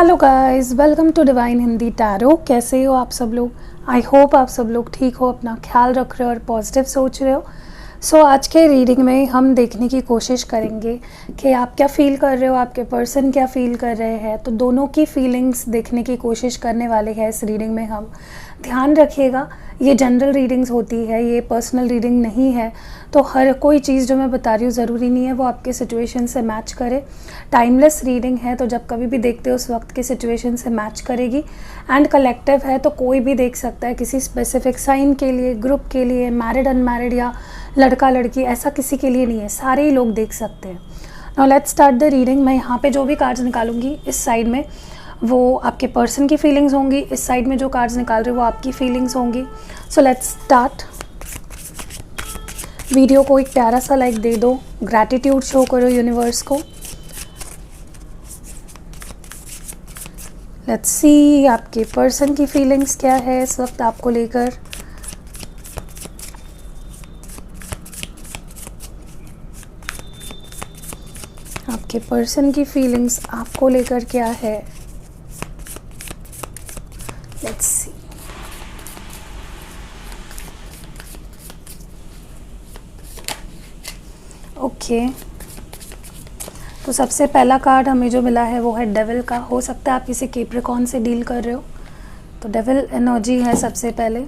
Hello guys, welcome to divine Hindi tarot. कैसे हो आप सब लोग? आई होप आप सब लोग ठीक हो, अपना ख्याल रख रहे हो और पॉजिटिव सोच रहे हो। सो आज के रीडिंग में हम देखने की कोशिश करेंगे कि आप क्या फ़ील कर रहे हो, आपके पर्सन क्या फ़ील कर रहे हैं। तो दोनों की फीलिंग्स देखने की कोशिश करने वाले हैं इस रीडिंग में हम। ध्यान रखिएगा, ये जनरल रीडिंग्स होती है, ये पर्सनल रीडिंग नहीं है। तो हर कोई चीज़ जो मैं बता रही हूँ ज़रूरी नहीं है वो आपके सिचुएशन से मैच करे। टाइमलेस रीडिंग है, तो जब कभी भी देखते हो उस वक्त की सिचुएशन से मैच करेगी। एंड कलेक्टिव है, तो कोई भी देख सकता है, किसी स्पेसिफिक साइन के लिए, ग्रुप के लिए, मैरिड अनमैरिड या लड़का लड़की, ऐसा किसी के लिए नहीं है, सारे ही लोग देख सकते हैं। Now let's start the reading. मैं यहाँ पे जो भी कार्ड्स निकालूंगी इस साइड में वो आपके पर्सन की फीलिंग्स होंगी, इस साइड में जो कार्ड्स निकाल रही हूँ वो आपकी फीलिंग्स होंगी। So let's start. वीडियो को एक प्यारा सा लाइक दे दो, ग्रैटिट्यूड शो करो यूनिवर्स को। लेट्स सी आपके पर्सन की फीलिंग्स क्या है इस वक्त आपको लेकर। आपके पर्सन की फीलिंग्स आपको लेकर क्या है। Let's see. ओके, तो सबसे पहला कार्ड हमें जो मिला है वो है डेविल का। हो सकता है आप किसी कैप्रिकॉर्न से डील कर रहे हो, तो डेविल एनर्जी है सबसे पहले।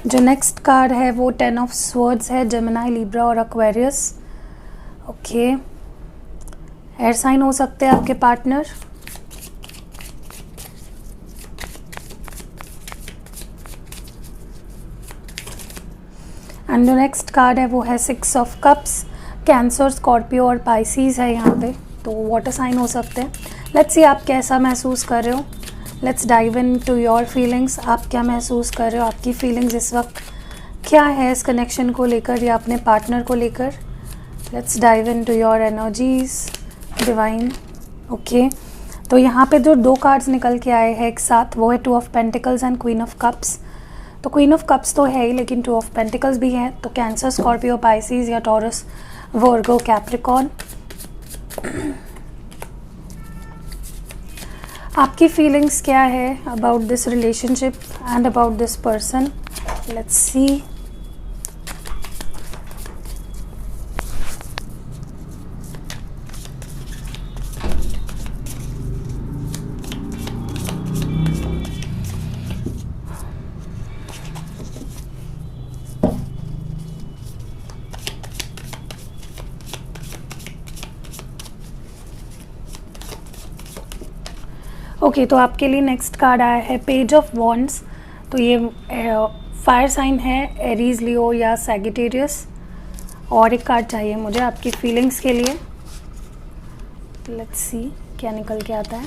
जो नेक्स्ट कार्ड है वो 10 ऑफ स्वर्ड्स है, जेमिनी, लिब्रा और एक्वेरियस। ओके, एयर साइन हो सकते हैं आपके पार्टनर। एंड जो नेक्स्ट कार्ड है वो है 6 ऑफ कप्स, कैंसर, स्कॉर्पियो और पाइसीज है यहाँ पे, तो वाटर साइन हो सकते हैं। लेट्स सी आप कैसा महसूस कर रहे हो। Let's dive into your feelings. आप क्या महसूस कर रहे हो, आपकी फीलिंग्स इस वक्त क्या है इस कनेक्शन को लेकर या अपने पार्टनर को लेकर। Let's dive into your energies divine. Okay, तो यहाँ पे जो दो कार्ड्स निकल के आए हैं एक साथ वो है 2 of pentacles and queen of cups. तो क्वीन ऑफ कप्स तो है ही, लेकिन 2 ऑफ पेंटिकल्स भी है, तो कैंसर, स्कॉर्पियो, पाइसीज या टॉरस, वर्गो, कैप्रिकॉर्न। आपकी फीलिंग्स क्या है about this relationship and about this person. Let's see. Okay, तो आपके लिए नेक्स्ट कार्ड आया है पेज ऑफ वॉन्ड्स। तो ये फायर साइन है, एरीज, लियो या सैजिटेरियस। और एक कार्ड चाहिए मुझे आपकी फीलिंग्स के लिए। लेट्स सी क्या निकल के आता है।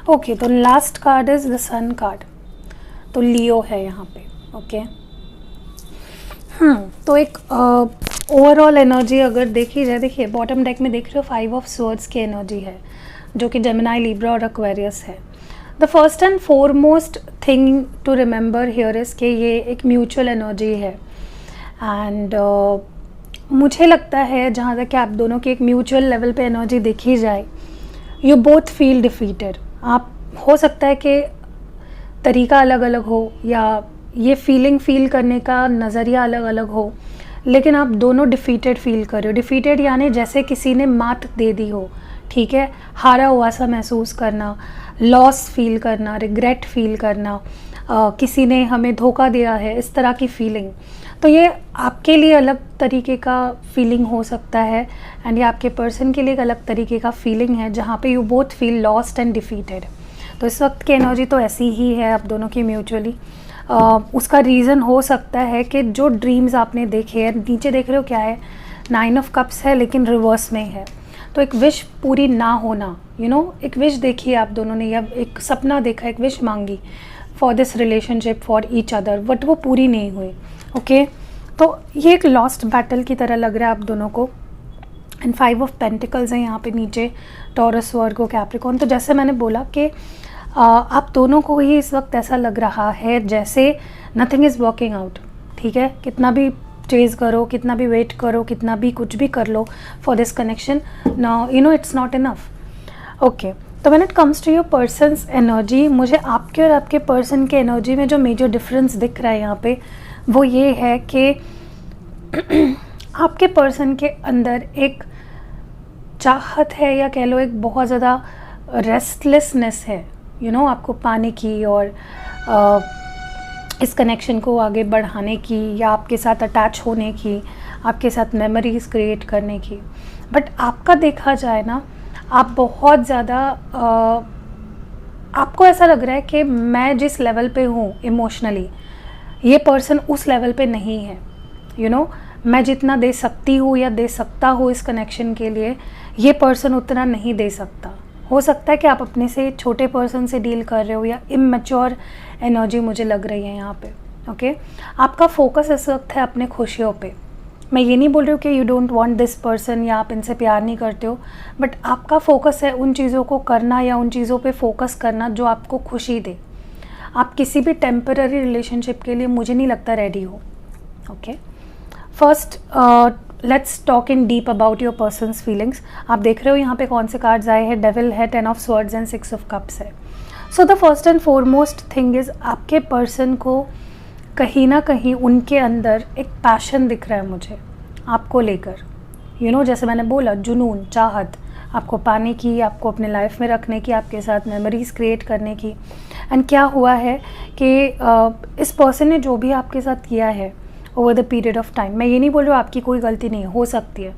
ओके, तो last card is the sun card, तो लियो है यहाँ पे। ओके, तो एक ओवरऑल एनर्जी अगर देखी जाए, देखिए बॉटम डेक में देख रहे हो 5 ऑफ स्वर्ड्स की एनर्जी है जो कि जेमिनी, लिब्रा और एक्वेरियस है। The first and foremost thing to remember here is कि ये एक म्यूचुअल एनर्जी है। एंड मुझे लगता है जहाँ तक कि आप दोनों की एक म्यूचुअल लेवल पे एनर्जी देखी जाए, यू बोथ फील डिफीटेड। आप हो सकता है कि तरीका अलग अलग हो या ये फीलिंग फील करने का नज़रिया अलग अलग हो, लेकिन आप दोनों डिफीटेड फील कर रहे हो। डिफीटेड यानी जैसे किसी ने मात दे दी हो, ठीक है, हारा हुआ सा महसूस करना, लॉस फील करना, रिग्रेट फील करना, किसी ने हमें धोखा दिया है, इस तरह की फीलिंग। तो ये आपके लिए अलग तरीके का फीलिंग हो सकता है एंड ये आपके पर्सन के लिए एक अलग तरीके का फीलिंग है जहाँ पे you both feel lost and defeated. तो इस वक्त की एनर्जी तो ऐसी ही है आप दोनों की म्यूचुअली। उसका रीज़न हो सकता है कि जो ड्रीम्स आपने देखे हैं, नीचे देख रहे हो क्या है, 9 ऑफ कप्स है लेकिन रिवर्स में है। तो एक विश पूरी ना होना, एक विश देखी आप दोनों ने या एक सपना देखा, एक विश मांगी for this relationship, for each other, but वो पूरी नहीं हुई। ओके, तो ये एक लॉस्ट बैटल की तरह लग रहा है आप दोनों को। एंड 5 ऑफ पेंटिकल्स हैं यहाँ पे नीचे, टॉरस, वर्गो, कैप्रिकॉर्न। तो जैसे मैंने बोला कि आप दोनों को ही इस वक्त ऐसा लग रहा है जैसे नथिंग इज़ वर्किंग आउट, ठीक है, कितना भी चेज़ करो, कितना भी वेट करो, कितना भी कुछ भी कर लो for this connection, no it's not enough. Okay, तो when it comes to your person's energy, मुझे आपके और आपके पर्सन के एनर्जी में जो मेजर डिफरेंस दिख रहा है यहाँ पे वो ये है कि आपके पर्सन के अंदर एक चाहत है, या कह लो एक बहुत ज़्यादा रेस्टलेसनेस है, आपको पाने की और इस कनेक्शन को आगे बढ़ाने की, या आपके साथ अटैच होने की, आपके साथ मेमोरीज़ क्रिएट करने की। बट आपका देखा जाए ना, आप बहुत ज़्यादा आपको ऐसा लग रहा है कि मैं जिस लेवल पे हूँ इमोशनली, ये पर्सन उस लेवल पे नहीं है। मैं जितना दे सकती हूँ या दे सकता हूँ इस कनेक्शन के लिए, ये पर्सन उतना नहीं दे सकता। हो सकता है कि आप अपने से छोटे पर्सन से डील कर रहे हो, या इमैच्योर एनर्जी मुझे लग रही है यहाँ पे। ओके, आपका फोकस इस वक्त है अपने खुशियों पे। मैं ये नहीं बोल रही हूँ कि you don't want this person या आप इनसे प्यार नहीं करते हो, बट आपका फोकस है उन चीज़ों को करना या उन चीज़ों पे फोकस करना जो आपको खुशी दे। आप किसी भी टेम्पररी रिलेशनशिप के लिए मुझे नहीं लगता रेडी हो। Okay, first let's talk in deep about your persons feelings. आप देख रहे हो यहाँ पे कौन से कार्ड्स आए हैं, डेविल है, 10 of swords and 6 of cups है। So the first and foremost thing is, आपके पर्सन को कहीं ना कहीं उनके अंदर एक पैशन दिख रहा है मुझे आपको लेकर। जैसे मैंने बोला, जुनून, चाहत आपको पाने की, आपको अपने लाइफ में रखने की, आपके साथ मेमोरीज़ क्रिएट करने की। एंड क्या हुआ है कि इस पर्सन ने जो भी आपके साथ किया है over the period of time, मैं ये नहीं बोल रही हूँ आपकी कोई गलती नहीं हो सकती है,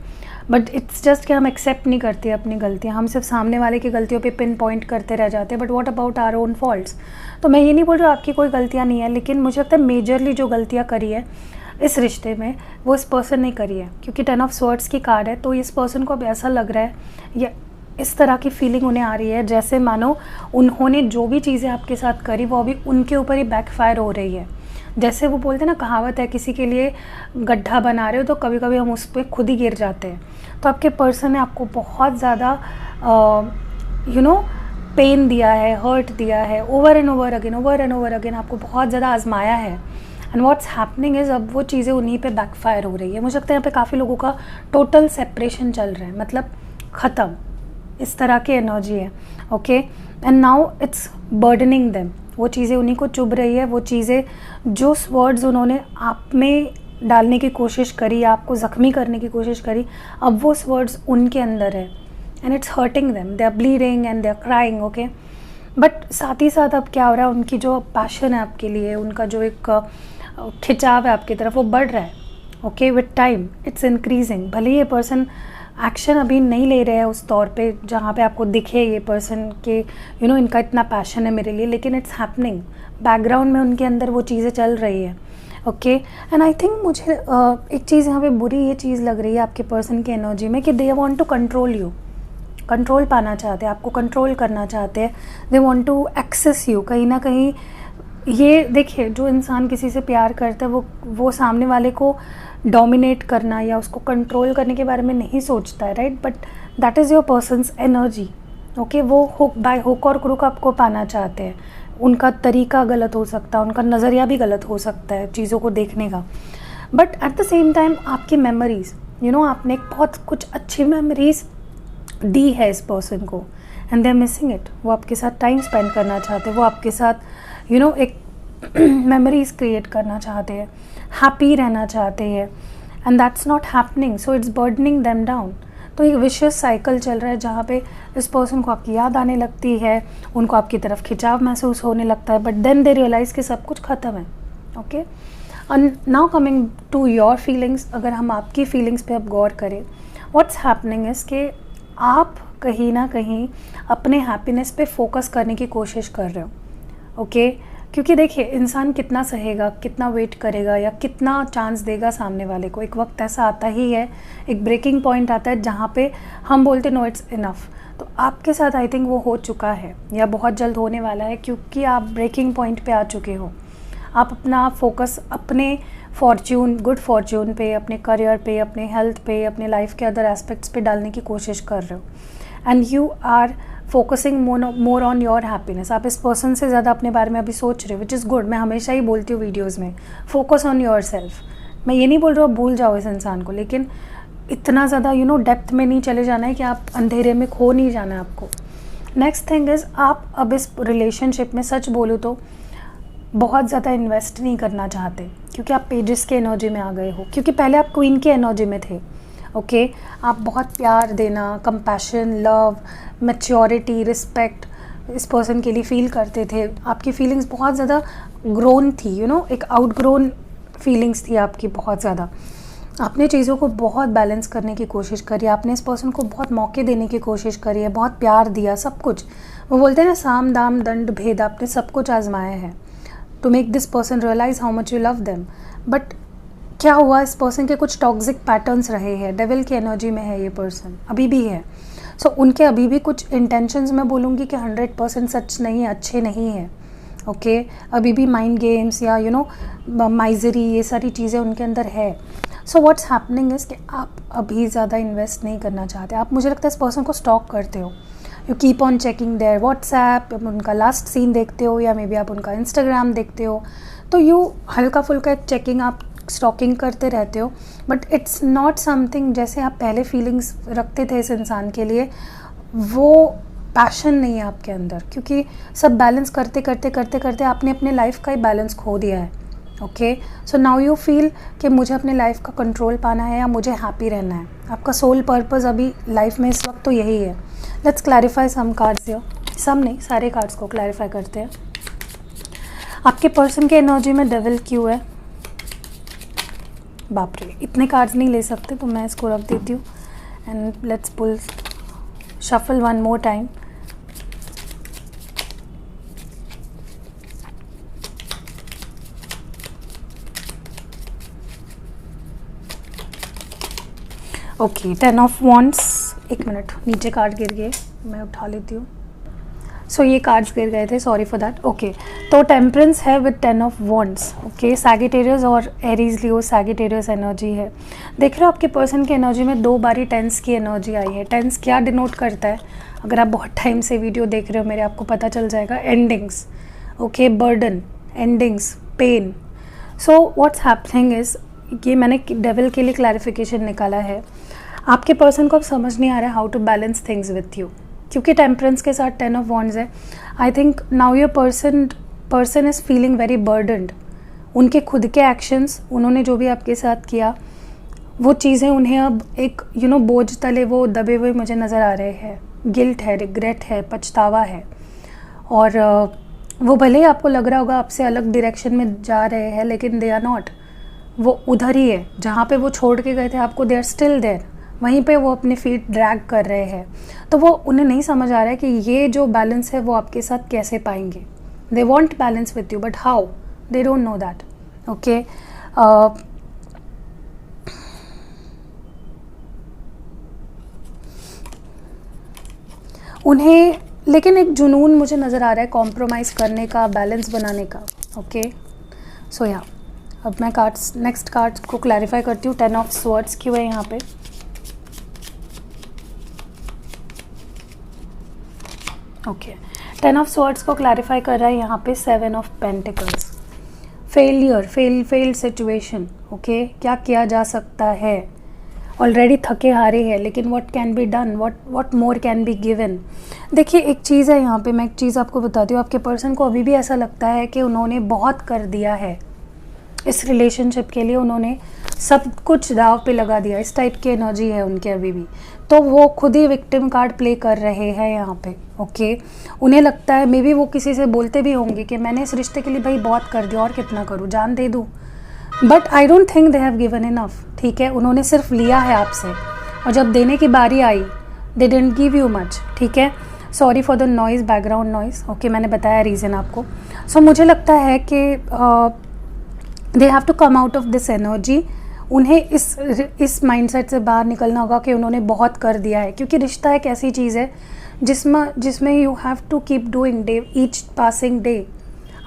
बट इट्स जस्ट कि हम एक्सेप्ट नहीं करते अपनी गलतियाँ, हम सिर्फ सामने वाले की गलतियों पे पिन पॉइंट करते रह जाते हैं। But what about our own faults? तो मैं ये नहीं बोल रही हूँ आपकी कोई गलतियाँ नहीं है, लेकिन मुझे लगता है मेजरली जो गलतियाँ करी है इस रिश्ते में वो इस पर्सन ने करी है, क्योंकि 10 ऑफ स्वर्ड्स की कार्ड है। तो इस पर्सन को अब ऐसा लग रहा है, या इस तरह की फीलिंग उन्हें आ रही है जैसे मानो उन्होंने जो भी चीज़ें आपके साथ करी वो अभी उनके ऊपर ही बैकफायर हो रही है। जैसे वो बोलते हैं ना, कहावत है, किसी के लिए गड्ढा बना रहे हो तो कभी कभी हम उस पर खुद ही गिर जाते हैं। तो आपके पर्सन ने आपको बहुत ज़्यादा पेन दिया है, हर्ट दिया है, ओवर एंड ओवर अगेन आपको बहुत ज़्यादा आजमाया है। एंड व्हाट्स हैपनिंग इज़, अब वो चीज़ें उन्हीं पे बैकफायर हो रही है। मुझे लगता है यहाँ पे काफ़ी लोगों का टोटल सेपरेशन चल रहा है, मतलब ख़त्म, इस तरह की एनर्जी है। Okay, and now it's burdening them, वो चीज़ें उन्हीं को चुभ रही है, वो चीज़ें जो वर्ड्स उन्होंने आप में डालने की कोशिश करी, आपको ज़ख्मी करने की कोशिश करी, अब वो वर्ड्स उनके अंदर है and it's hurting them, they are bleeding and they are crying. Okay, but साथ ही साथ अब क्या हो रहा है, उनकी जो पैशन है आपके लिए, उनका जो एक खिंचाव है आपकी तरफ, वो बढ़ रहा है। Okay, with time it's increasing. भले ये पर्सन एक्शन अभी नहीं ले रहे हैं उस तौर पे जहाँ पे आपको दिखे ये पर्सन के इनका इतना पैशन है मेरे लिए, लेकिन इट्स हैपनिंग बैकग्राउंड में, उनके अंदर वो चीज़ें चल रही है। ओके, एंड आई थिंक मुझे एक चीज़ यहाँ पे बुरी ये चीज़ लग रही है आपके पर्सन की एनर्जी में कि they want to control you, control पाना चाहते हैं, आपको कंट्रोल करना चाहते हैं, they want to access you. कहीं ना कहीं ये देखिए, जो इंसान किसी से प्यार करता है वो सामने वाले को डोमिनेट करना या उसको कंट्रोल करने के बारे में नहीं सोचता है, right? But that is your persons energy. Okay, वो बाय हुक और क्रुक आपको पाना चाहते हैं। उनका तरीका गलत हो सकता है, उनका नज़रिया भी गलत हो सकता है चीज़ों को देखने का, but at the same time आपकी मेमोरीज़, आपने एक बहुत कुछ अच्छी मेमोरीज़ दी है इस पर्सन को and they are missing it. वो आपके साथ टाइम स्पेंड करना चाहते हैं, वो आपके साथ एक मेमोरीज़ क्रिएट करना चाहते हैं, हैप्पी रहना चाहते हैं, and that's not happening, so it's burdening them down. तो एक विशियस साइकिल चल रहा है जहाँ पे इस पर्सन को आपकी याद आने लगती है, उनको आपकी तरफ खिंचाव महसूस होने लगता है, बट देन दे रियलाइज़ कि सब कुछ ख़त्म है। Okay, and now coming to your feelings, अगर हम आपकी फीलिंग्स पे अब गौर करें, व्हाट्स हैपनिंग इज़ कि आप कहीं ना कहीं अपने हैप्पीनेस पे फोकस करने की कोशिश कर रहे हो। ओके, क्योंकि देखिए, इंसान कितना सहेगा, कितना वेट करेगा या कितना चांस देगा सामने वाले को, एक वक्त ऐसा आता ही है, एक ब्रेकिंग पॉइंट आता है जहाँ पे हम बोलते नो इट्स इनफ। तो आपके साथ आई थिंक वो हो चुका है या बहुत जल्द होने वाला है, क्योंकि आप ब्रेकिंग पॉइंट पे आ चुके हो। आप अपना फोकस अपने फॉर्च्यून, गुड फॉर्च्यून पे, अपने करियर पे, अपने हेल्थ पे, अपने लाइफ के अदर एस्पेक्ट्स पे डालने की कोशिश कर रहे हो and you are focusing more on your happiness. आप इस पर्सन से ज़्यादा अपने बारे में अभी सोच रहे हो, विच इज़ गुड। मैं हमेशा ही बोलती हूँ वीडियोज़ में, फोकस ऑन योर सेल्फ, मैं ये नहीं बोल रहा हूँ भूल जाओ इस इंसान को, लेकिन इतना ज़्यादा डेप्थ में नहीं चले जाना है कि आप अंधेरे में खो नहीं जाना है आपको। नेक्स्ट थिंग इज़, आप अब इस रिलेशनशिप में सच बोलूँ तो बहुत ज़्यादा इन्वेस्ट नहीं करना चाहते, क्योंकि आप पेजेस के एनर्जी में आ गए हो, क्योंकि पहले आप क्वीन के एनर्जी में थे। ओके आप बहुत प्यार देना, कंपैशन, लव, मैच्योरिटी, रिस्पेक्ट इस पर्सन के लिए फील करते थे। आपकी फीलिंग्स बहुत ज़्यादा ग्रोन थी, एक आउटग्रोन फीलिंग्स थी आपकी बहुत ज़्यादा। आपने चीज़ों को बहुत बैलेंस करने की कोशिश करी, आपने इस पर्सन को बहुत मौके देने की कोशिश करी है, बहुत प्यार दिया, सब कुछ। वो बोलते हैं ना, साम दाम दंड भेद, आपने सब कुछ आजमाया है to make this person realise how much you love them. But क्या हुआ, इस पर्सन के कुछ टॉक्सिक पैटर्न्स रहे हैं, डेविल की एनर्जी में है ये पर्सन, अभी भी है। सो उनके अभी भी कुछ इंटेंशंस, मैं बोलूँगी कि 100% सच नहीं, अच्छे नहीं है। ओके अभी भी माइंड गेम्स या माइजरी, ये सारी चीज़ें उनके अंदर है। सो व्हाट्स हैपनिंग इज़ कि आप अभी ज़्यादा इन्वेस्ट नहीं करना चाहते। आप, मुझे लगता है, इस पर्सन को स्टॉक करते हो। You keep on checking there WhatsApp, उनका लास्ट सीन देखते हो, या मे बी आप उनका इंस्टाग्राम देखते हो, तो यू हल्का फुल्का एक चेकिंग, आप स्टॉकिंग करते रहते हो। बट इट्स नॉट समथिंग जैसे आप पहले फीलिंग्स रखते थे इस इंसान के लिए, वो पैशन नहीं है आपके अंदर, क्योंकि सब बैलेंस करते करते करते करते आपने अपने लाइफ का ही बैलेंस खो दिया है। Okay so now you feel कि मुझे अपने लाइफ का कंट्रोल पाना है या मुझे हैप्पी रहना है। आपका सोल पर्पस अभी लाइफ में इस वक्त तो यही है। Let's clarify some cards here, some नहीं, सारे कार्ड्स को क्लैरिफाई करते हैं। आपके पर्सन के एनर्जी में डेविल क्यों है? बाप रे, इतने कार्ड्स नहीं ले सकते, तो मैं इसको रख देती हूँ and let's pull shuffle one more time. Okay 10 of wands, एक मिनट, नीचे कार्ड गिर गए, मैं उठा लेती हूँ। सो ये कार्ड्स गिर गए थे, सॉरी फॉर दैट। ओके तो टेम्परेंस है with 10 of wands. Okay Sagittarius और एरीज लियो सैगिटेरियस एनर्जी है। देख रहे हो आपके पर्सन की एनर्जी में 2 बारी टेंस की एनर्जी आई है। टेंस क्या डिनोट करता है? अगर आप बहुत टाइम से वीडियो देख रहे हो मेरे, आपको पता चल जाएगा, endings. Okay burden, endings, pain. So what's happening is, ये मैंने डेविल के लिए क्लैरिफिकेशन निकाला है। आपके पर्सन को अब समझ नहीं आ रहा है how to balance things with you, क्योंकि टेम्परेंस के साथ 10 ऑफ वॉन्ड्स है। I think now your person is feeling very burdened. उनके खुद के एक्शंस, उन्होंने जो भी आपके साथ किया, वो चीज़ें उन्हें अब एक बोझ तले वो दबे हुए मुझे नज़र आ रहे हैं। गिल्ट है, रिग्रेट है, पछतावा है। और वो भले ही आपको लग रहा होगा आपसे अलग डायरेक्शन में जा रहे हैं, लेकिन दे आर नॉट। वो उधर ही है जहाँ पे वो छोड़ के गए थे आपको, दे आर स्टिल देयर। वहीं पे वो अपने फीट ड्रैग कर रहे हैं। तो वो, उन्हें नहीं समझ आ रहा है कि ये जो बैलेंस है वो आपके साथ कैसे पाएंगे। They want balance with you but how, they don't know that. Okay उन्हें लेकिन एक जुनून मुझे नज़र आ रहा है कॉम्प्रोमाइज़ करने का, बैलेंस बनाने का। ओके सो या अब मैं कार्ड्स, नेक्स्ट कार्ड्स को क्लैरिफाई करती हूँ। 10 ऑफ स्वॉर्ड्स क्यों है यहाँ पे? ओके 10 ऑफ स्वॉर्ड्स को क्लैरिफाई कर रहा है यहाँ पे 7 of pentacles. Failure, failed situation. Okay क्या किया जा सकता है? ऑलरेडी थके हारे हैं, लेकिन what can be done, what more can be given. देखिए एक चीज़ है यहाँ पे, मैं एक चीज़ आपको बताती हूँ। आपके पर्सन को अभी भी ऐसा लगता है कि उन्होंने बहुत कर दिया है इस रिलेशनशिप के लिए, उन्होंने सब कुछ दाव पे लगा दिया, इस टाइप की एनर्जी है उनके अभी भी। तो वो खुद ही विक्टिम कार्ड प्ले कर रहे हैं यहाँ पे। ओके उन्हें लगता है, मे बी वो किसी से बोलते भी होंगे कि मैंने इस रिश्ते के लिए भाई बहुत कर दिया, और कितना करूँ, जान दे दूँ। But I don't think they have given enough. ठीक है उन्होंने सिर्फ लिया है आपसे, और जब देने की बारी आई they didn't give you much. ठीक है sorry for the noise, background noise. Okay मैंने बताया रीज़न आपको। सो मुझे लगता है कि they have to come out of this energy. उन्हें इस माइंडसेट से बाहर निकलना होगा कि उन्होंने बहुत कर दिया है, क्योंकि रिश्ता एक ऐसी चीज़ है जिसमें you have to keep doing day each passing day.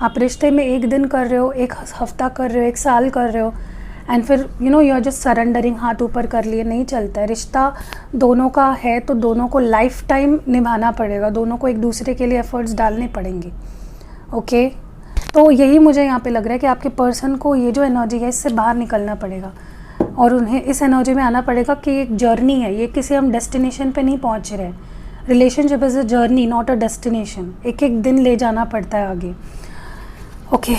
आप रिश्ते में एक दिन कर रहे हो, एक हफ्ता कर रहे हो, एक साल कर रहे हो, एंड फिर यू आर जस्ट सरेंडरिंग, हाथ ऊपर कर लिए, नहीं चलता है। रिश्ता दोनों का है तो दोनों को लाइफ टाइम निभाना पड़ेगा, दोनों को एक दूसरे के लिए एफर्ट्स डालने पड़ेंगे। ओके तो यही मुझे यहाँ पे लग रहा है कि आपके पर्सन को ये जो एनर्जी है इससे बाहर निकलना पड़ेगा और उन्हें इस एनर्जी में आना पड़ेगा कि एक जर्नी है, ये किसी हम डेस्टिनेशन पे नहीं पहुँच रहे। Relationship is a journey, not a destination. एक एक दिन ले जाना पड़ता है आगे। ओके,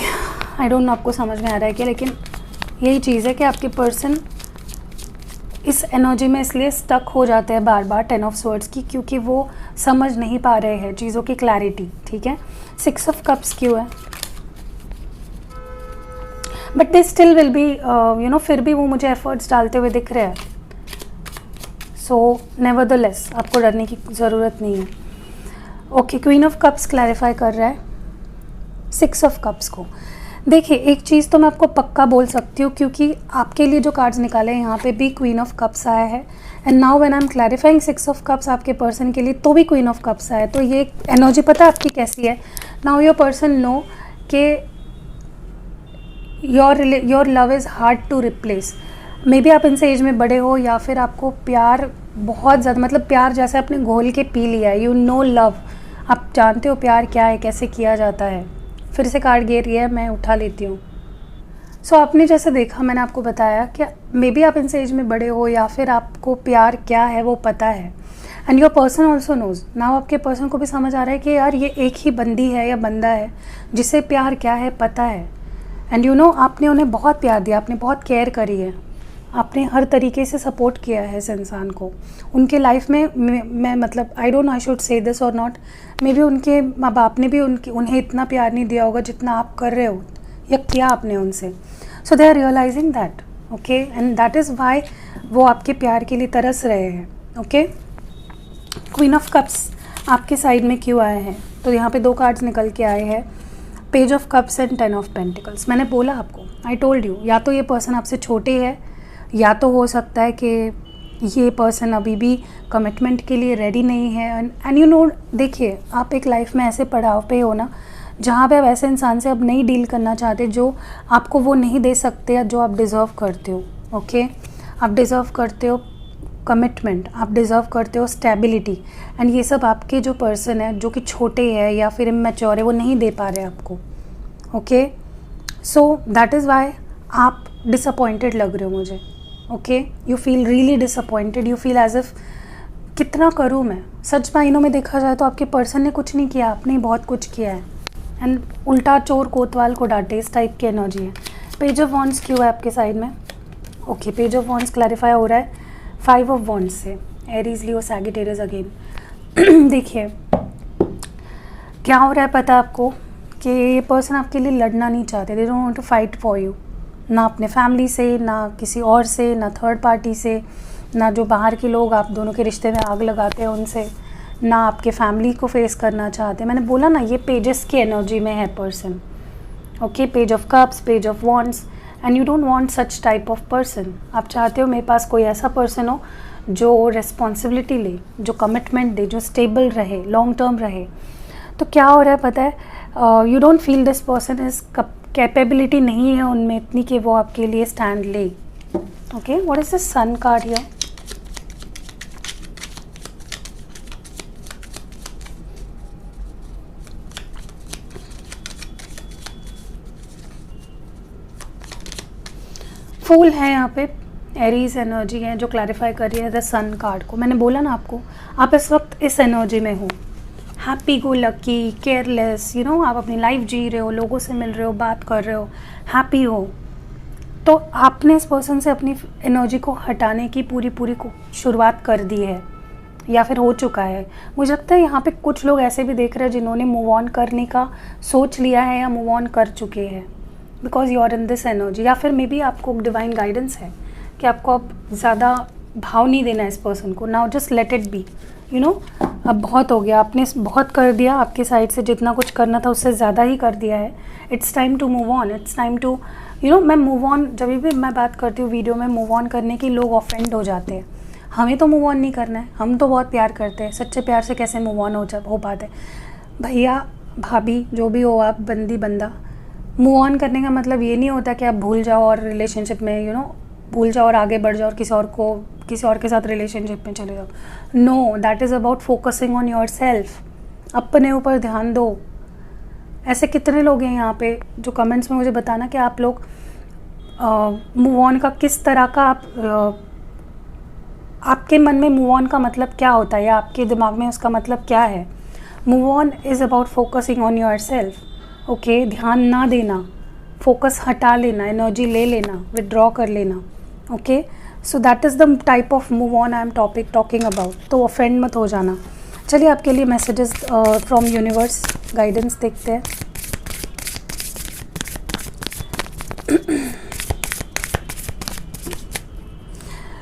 आई डोंट नो आपको समझ में आ रहा है क्या, लेकिन यही चीज़ है कि आपके पर्सन इस एनर्जी में इसलिए स्टक हो जाते हैं बार बार 10 ऑफ स्वॉर्ड्स की, क्योंकि वो समझ नहीं पा रहे हैं चीज़ों की क्लैरिटी। ठीक है, 6 ऑफ कप्स क्यों है, but they still will be you know, फिर भी वो मुझे एफर्ट्स डालते हुए दिख रहे हैं। सो नेवरदलेस आपको डरने की ज़रूरत नहीं है। Okay, queen of cups clarify कर रहा है 6 ऑफ कप्स को। देखिए, एक चीज़ तो मैं आपको पक्का बोल सकती हूँ, क्योंकि आपके लिए जो कार्ड्स निकाले हैं यहाँ पे भी क्वीन ऑफ कप्स आया है, and now when I am clarifying 6 of cups आपके पर्सन के लिए तो भी क्वीन ऑफ कप्स आया है। तो ये एनर्जी पता है आपकी कैसी है। नाउ योर पर्सन नो कि your love is hard to replace. Maybe आप इनसे एज में बड़े हो, या फिर आपको प्यार बहुत ज़्यादा, मतलब प्यार जैसे आपने घोल के पी लिया है। यू नो लव, आप जानते हो प्यार क्या है, कैसे किया जाता है। फिर से कार्ड गिर रही है, मैं उठा लेती हूँ। सो आपने जैसे देखा, मैंने आपको बताया कि मे बी आप इनसे एज में बड़े हो, या फिर आपको प्यार क्या है वो पता है, and your person also knows. Now आपके पर्सन को भी समझ आ रहा है कि यार ये एक ही बंदी है या बंदा है जिसे प्यार क्या है पता है। एंड यू नो, आपने उन्हें बहुत प्यार दिया, आपने बहुत केयर करी है, आपने हर तरीके से सपोर्ट किया है इस इंसान को उनके लाइफ में। मैं मतलब I don't know I should say this और नॉट, मे बी उनके माँ बाप ने भी उन्हें इतना प्यार नहीं दिया होगा जितना आप कर रहे हो या किया आपने उनसे। So they are realizing that, okay, and that is why वो आपके प्यार के लिए तरस रहे हैं। ओके, क्वीन ऑफ कप्स आपके साइड में क्यों आए हैं, तो यहाँ पे 2 कार्ड्स निकल के आए हैं, page of cups and 10 of pentacles. मैंने बोला आपको, आई टोल्ड यू, या तो ये पर्सन आपसे छोटे है, या तो हो सकता है कि ये पर्सन अभी भी कमिटमेंट के लिए रेडी नहीं है। एंड यू नो, देखिए, आप एक लाइफ में ऐसे पड़ाव पे हो ना जहाँ पे आप ऐसे इंसान से अब नहीं डील करना चाहते जो आपको वो नहीं दे सकते या जो आप डिज़र्व करते हो। ओके, आप डिज़र्व करते हो कमिटमेंट, आप डिज़र्व करते हो स्टेबिलिटी, एंड ये सब आपके जो पर्सन है जो कि छोटे हैं या फिर इमैच्योर है वो नहीं दे पा रहे आपको। Okay, so that is why आप डिसअपॉइंटेड लग रहे हो मुझे। Okay, you feel really disappointed, you feel as if कितना करूँ मैं। सच मायनों में देखा जाए तो आपके पर्सन ने कुछ नहीं किया, आपने बहुत कुछ किया है, एंड उल्टा चोर कोतवाल को डांटे, इस टाइप की एनर्जी है। पेज ऑफ वॉन्ड्स क्यों है आपके साइड में। Okay, page of wands clarify हो रहा है 5 ऑफ वॉन्ड्स से, एरीज लियो सैजिटेरियस अगेन। देखिए क्या हो रहा है पता है आपको कि ये पर्सन आपके लिए लड़ना नहीं चाहते, they don't want to fight for you, ना अपने फैमिली से, ना किसी और से, ना थर्ड पार्टी से, ना जो बाहर के लोग आप दोनों के रिश्ते में आग लगाते हैं उनसे, ना आपके फैमिली को फेस करना चाहते। मैंने बोला ना, ये पेजेस की एनर्जी में है person. Okay, page of cups, page of wands, and you don't want such type of person. आप चाहते हो मेरे पास कोई ऐसा पर्सन हो जो रिस्पॉन्सिबिलिटी ले, जो कमिटमेंट दे, जो स्टेबल रहे, लॉन्ग टर्म रहे। तो क्या हो रहा है पता है, you don't feel this person is capability नहीं है उनमें इतनी कि वो आपके लिए स्टैंड ले। Okay, what is this sun card here. फूल है यहाँ पे, एरीज एनर्जी है जो क्लैरिफाई कर रही है द सन कार्ड को। मैंने बोला ना आपको, आप इस वक्त इस एनर्जी में हो, happy go lucky, careless, you know, आप अपनी लाइफ जी रहे हो, लोगों से मिल रहे हो, बात कर रहे हो, हैप्पी हो। तो आपने इस पर्सन से अपनी एनर्जी को हटाने की पूरी को शुरुआत कर दी है, या फिर हो चुका है। मुझे लगता है यहाँ पे कुछ लोग ऐसे भी देख रहे हैं जिन्होंने मूव ऑन करने का सोच लिया है या मूव ऑन कर चुके हैं, because you are in this energy. या फिर मे बी आपको डिवाइन गाइडेंस है कि आपको अब ज़्यादा भाव नहीं देना है इस पर्सन को। Now just let it be, you know, अब बहुत हो गया, आपने बहुत कर दिया, आपके साइड से जितना कुछ करना था उससे ज़्यादा ही कर दिया है। It's time to move on, it's time to, you know, मैं मूव ऑन, जब भी मैं बात करती हूँ वीडियो में मूव ऑन करने की, लोग ऑफेंड हो जाते हैं। हमें तो मूव ऑन नहीं करना है, हम तो बहुत प्यार करते हैं, सच्चे प्यार से कैसे मूव ऑन हो पाते। भैया भाभी जो भी हो आप, बंदी बंदा, मूव ऑन करने का मतलब ये नहीं होता कि आप भूल जाओ और रिलेशनशिप में, यू नो, भूल जाओ और आगे बढ़ जाओ और किसी और के साथ रिलेशनशिप में चले जाओ। No, that is about focusing on your yourself ऊपर ध्यान दो, ऐसे कितने लोग हैं यहाँ पे जो कमेंट्स में मुझे बताना कि आप लोग मूव ऑन का किस तरह का आपके मन में मूव ऑन का मतलब क्या होता है या आपके दिमाग में उसका मतलब क्या है। Move on is about focusing on your self. Okay, ध्यान ना देना, फोकस हटा लेना, एनर्जी ले लेना, विदड्रॉ कर लेना। Okay, so that is the type of move on I am talking about. तो ऑफेंड मत हो जाना। चलिए आपके लिए मैसेजेस फ्रॉम यूनिवर्स गाइडेंस देखते हैं।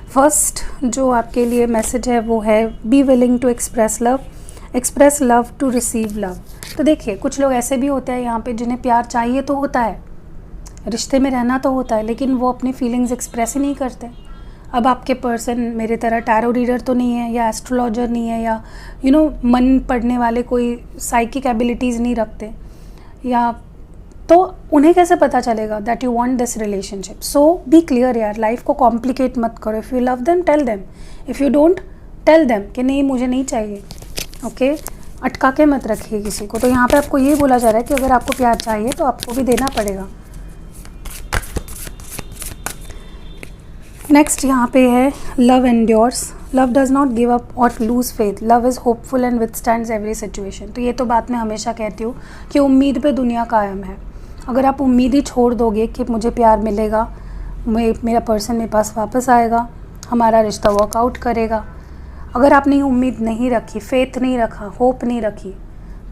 फर्स्ट जो आपके लिए मैसेज है वो है be willing to express love to receive love. तो देखिए कुछ लोग ऐसे भी होते हैं यहाँ पे जिन्हें प्यार चाहिए तो होता है, रिश्ते में रहना तो होता है, लेकिन वो अपनी फीलिंग्स एक्सप्रेस ही नहीं करते। अब आपके पर्सन मेरे तरह टैरो रीडर तो नहीं है या एस्ट्रोलॉजर नहीं है या मन पढ़ने वाले कोई साइकिक एबिलिटीज़ नहीं रखते, या तो उन्हें कैसे पता चलेगा that you want this relationship. So be clear यार, लाइफ को कॉम्प्लिकेट मत करो। If you love them tell them, if you don't tell them कि नहीं मुझे नहीं चाहिए। ओके, अटका के मत रखिए किसी को। तो यहाँ पे आपको ये बोला जा रहा है कि अगर आपको प्यार चाहिए तो आपको भी देना पड़ेगा। नेक्स्ट यहाँ पे है love endures, love does not give up or lose faith, love is hopeful and withstands every situation. तो ये तो बात मैं हमेशा कहती हूँ कि उम्मीद पे दुनिया कायम है। अगर आप उम्मीद ही छोड़ दोगे कि मुझे प्यार मिलेगा, मेरा पर्सन मेरे पास वापस आएगा, हमारा रिश्ता वर्कआउट करेगा, अगर आपने उम्मीद नहीं रखी, फेथ नहीं रखा, होप नहीं रखी,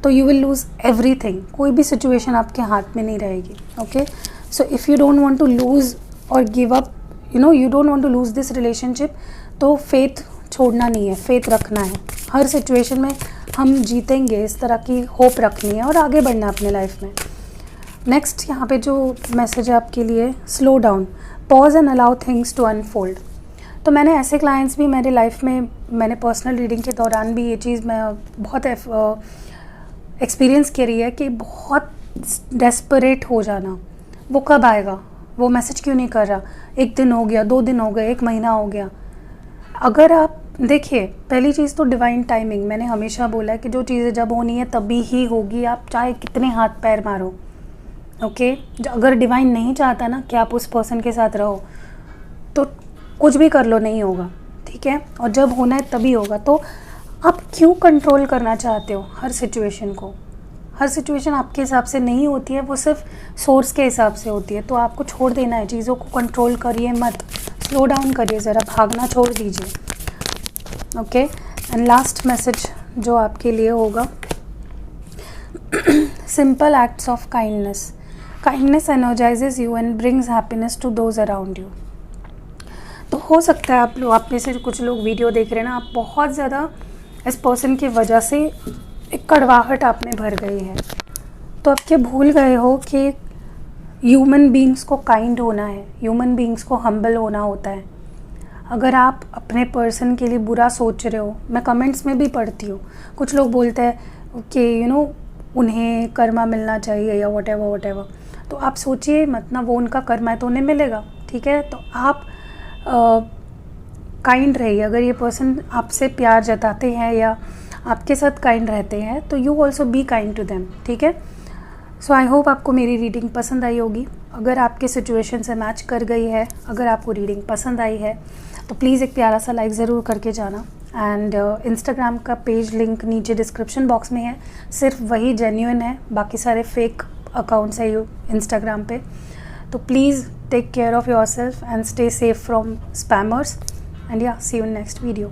तो यू विल लूज़ एवरीथिंग। कोई भी सिचुएशन आपके हाथ में नहीं रहेगी। Okay, so if you don't want to lose or give up, you don't want to lose this relationship, तो फेथ छोड़ना नहीं है, फेथ रखना है। हर सिचुएशन में हम जीतेंगे, इस तरह की होप रखनी है और आगे बढ़ना है अपने लाइफ में। नेक्स्ट यहाँ पे जो मैसेज है आपके लिए, slow down, pause and allow things to unfold. तो मैंने ऐसे क्लाइंट्स भी मेरे लाइफ में, मैंने पर्सनल रीडिंग के दौरान भी ये चीज़ मैं बहुत एक्सपीरियंस करी है कि बहुत डेस्परेट हो जाना। वो कब आएगा, वो मैसेज क्यों नहीं कर रहा, 1 दिन हो गया, 2 दिन हो गए, 1 महीना हो गया। अगर आप देखिए, पहली चीज़ तो डिवाइन टाइमिंग, मैंने हमेशा बोला है कि जो चीज़ें जब होनी है तभी ही होगी, आप चाहे कितने हाथ पैर मारो। ओके, अगर डिवाइन नहीं चाहता ना कि आप उस पर्सन के साथ रहो तो कुछ भी कर लो, नहीं होगा। ठीक है, और जब होना है तभी होगा। तो आप क्यों कंट्रोल करना चाहते हो हर सिचुएशन को? हर सिचुएशन आपके हिसाब से नहीं होती है, वो सिर्फ सोर्स के हिसाब से होती है। तो आपको छोड़ देना है, चीज़ों को कंट्रोल करिए मत, स्लो डाउन करिए, ज़रा भागना छोड़ दीजिए। ओके, एंड लास्ट मैसेज जो आपके लिए होगा, simple acts of kindness, kindness energises you and brings happiness to those around you. तो हो सकता है आप में से कुछ लोग वीडियो देख रहे हैं ना, आप बहुत ज़्यादा इस पर्सन की वजह से एक कड़वाहट आप में भर गई है, तो आप क्या भूल गए हो कि ह्यूमन बीइंग्स को काइंड होना है, ह्यूमन बीइंग्स को हम्बल होना होता है। अगर आप अपने पर्सन के लिए बुरा सोच रहे हो, मैं कमेंट्स में भी पढ़ती हूँ, कुछ लोग बोलते हैं कि उन्हें कर्मा मिलना चाहिए या वट एवर, तो आप सोचिए मत ना, वो उनका कर्मा है तो उन्हें मिलेगा। ठीक है, तो आप काइंड रहिए। अगर ये पर्सन आपसे प्यार जताते हैं या आपके साथ काइंड रहते हैं तो you also be kind to them. ठीक है, सो आई होप आपको मेरी रीडिंग पसंद आई होगी। अगर आपके सिचुएशन से मैच कर गई है, अगर आपको रीडिंग पसंद आई है तो प्लीज़ एक प्यारा सा लाइक ज़रूर करके जाना। एंड इंस्टाग्राम का पेज लिंक नीचे डिस्क्रिप्शन बॉक्स में है, सिर्फ वही जेन्युइन है, बाकी सारे फेक अकाउंट्स है इंस्टाग्राम पे। तो please take care of yourself and stay safe from spammers, and yeah, see you in next video.